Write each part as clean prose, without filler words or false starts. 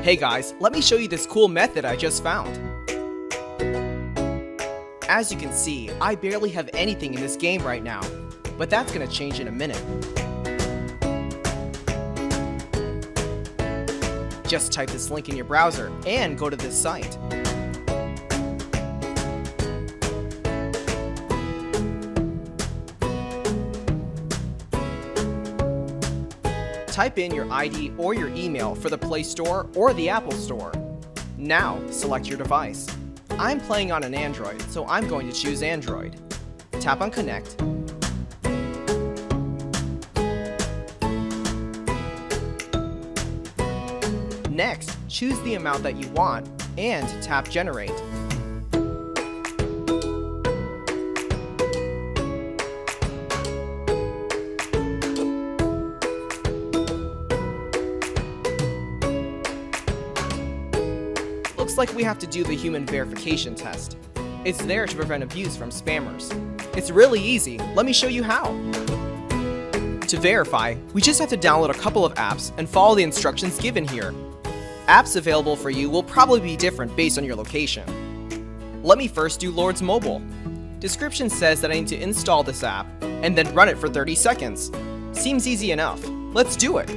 Hey guys, let me show you this cool method I just found. As you can see, I barely have anything in this game right now, but that's gonna change in a minute. Just type this link in your browser and go to this site. Type in your ID or your email for the Play Store or the Apple Store. Now, select your device. I'm playing on an Android, so I'm going to choose Android. Tap on Connect. Next, choose the amount that you want and tap Generate. Looks like we have to do the human verification test. It's there to prevent abuse from spammers. It's really easy. Let me show you how. To verify, we just have to download a couple of apps and follow the instructions given here. Apps available for you will probably be different based on your location. Let me first do Lord's Mobile. Description says that I need to install this app and then run it for 30 seconds. Seems easy enough. Let's do it.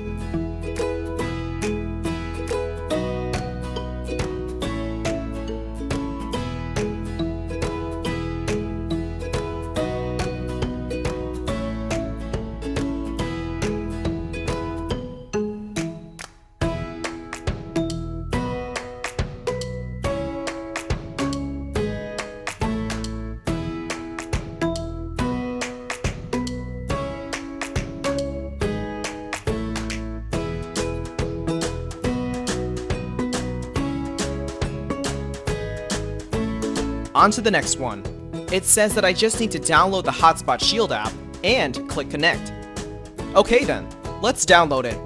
On to the next one. It says that I just need to download the Hotspot Shield app and click Connect. Okay then, let's download it.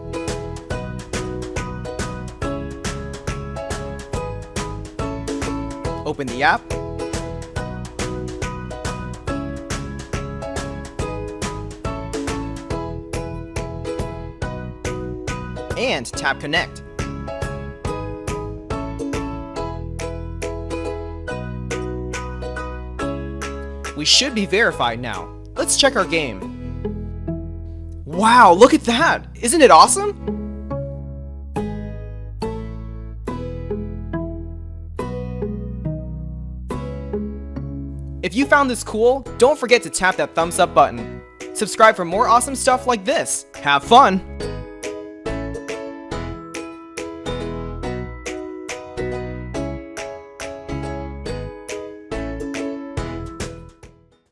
Open the app. And tap Connect. We should be verified now. Let's check our game. Wow, look at that! Isn't it awesome? If you found this cool, don't forget to tap that thumbs up button. Subscribe for more awesome stuff like this. Have fun!